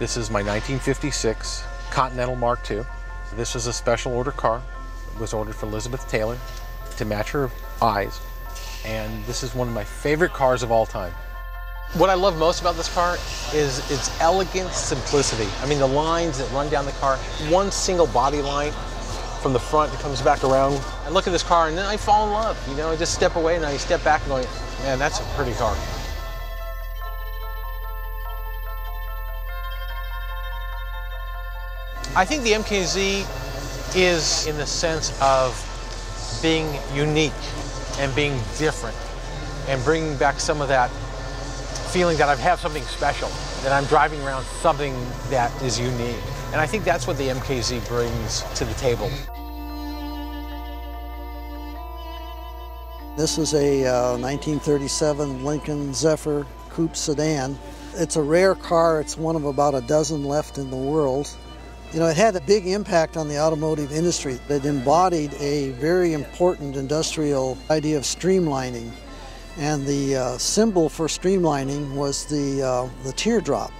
This is my 1956 Continental Mark II. This was a special order car. It was ordered for Elizabeth Taylor to match her eyes. And this is one of my favorite cars of all time. What I love most about this car is its elegant simplicity. I mean, the lines that run down the car, one single body line from the front that comes back around. I look at this car and then I fall in love. You know, I just step away and I step back and go, man, that's a pretty car. I think the MKZ is in the sense of being unique and being different and bringing back some of that feeling that I have something special, that I'm driving around something that is unique. And I think that's what the MKZ brings to the table. This is a 1937 Lincoln Zephyr coupe sedan. It's a rare car. It's one of about a dozen left in the world. You know, it had a big impact on the automotive industry. It embodied a very important industrial idea of streamlining. And the symbol for streamlining was the teardrop.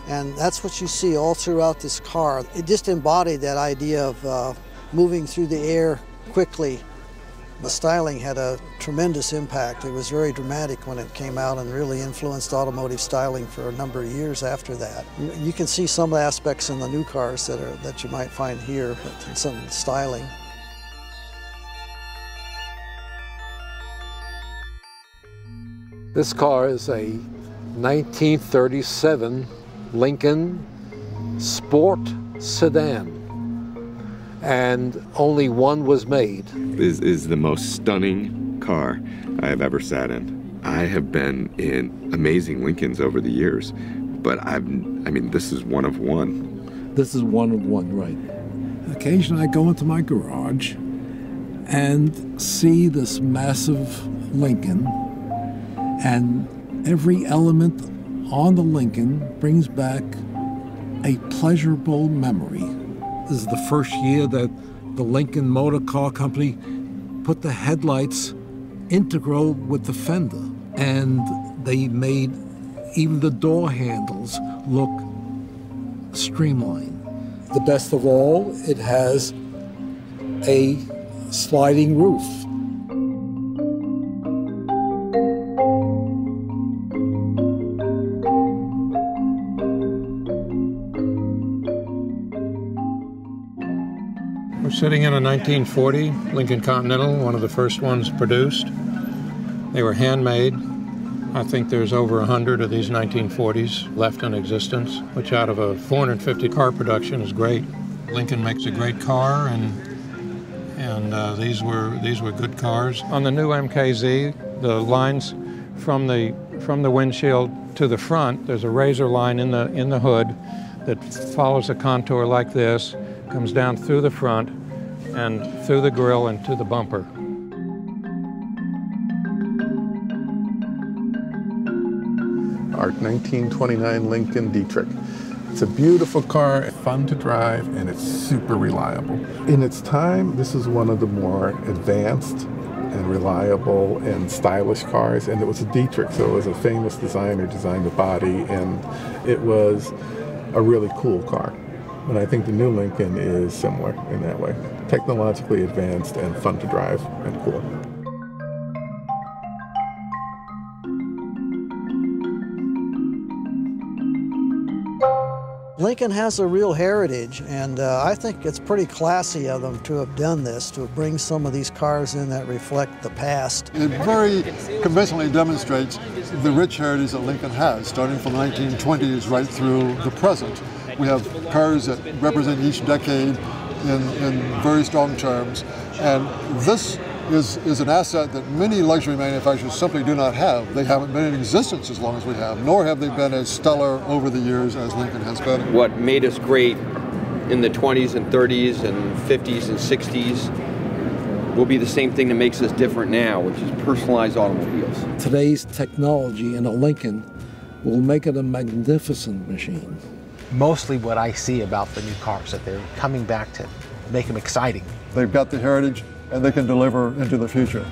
And that's what you see all throughout this car. It just embodied that idea of moving through the air quickly. The styling had a tremendous impact. It was very dramatic when it came out and really influenced automotive styling for a number of years after that. You can see some aspects in the new cars that you might find here, but in some styling. This car is a 1937 Lincoln Sport sedan, and only one was made. This is the most stunning car I have ever sat in. I have been in amazing Lincolns over the years, but I mean, this is one of one. This is one of one, right. Occasionally I go into my garage and see this massive Lincoln, and every element on the Lincoln brings back a pleasurable memory. This is the first year that the Lincoln Motor Car Company put the headlights integral with the fender, and they made even the door handles look streamlined. The best of all, it has a sliding roof. We're sitting in a 1940 Lincoln Continental, one of the first ones produced. They were handmade. I think there's over 100 of these 1940s left in existence, which out of a 450 car production is great. Lincoln makes a great car, and these were good cars. On the new MKZ, the lines from the windshield to the front, there's a razor line in the hood that follows a contour like this, comes down through the front and through the grille and to the bumper. Our 1929 Lincoln Dietrich. It's a beautiful car, fun to drive, and it's super reliable. In its time, this is one of the more advanced and reliable and stylish cars, and it was a Dietrich, so it was a famous designer designed the body, and it was a really cool car. And I think the new Lincoln is similar in that way. Technologically advanced and fun to drive and cool. Lincoln has a real heritage, and I think it's pretty classy of them to have done this, to bring some of these cars in that reflect the past. It very convincingly demonstrates the rich heritage that Lincoln has, starting from the 1920s right through the present. We have cars that represent each decade in very strong terms, and this is an asset that many luxury manufacturers simply do not have. They haven't been in existence as long as we have, nor have they been as stellar over the years as Lincoln has been. What made us great in the 20s and 30s and 50s and 60s will be the same thing that makes us different now, which is personalized automobiles. Today's technology in a Lincoln will make it a magnificent machine. Mostly what I see about the new cars, that they're coming back to make them exciting. They've got the heritage, and they can deliver into the future.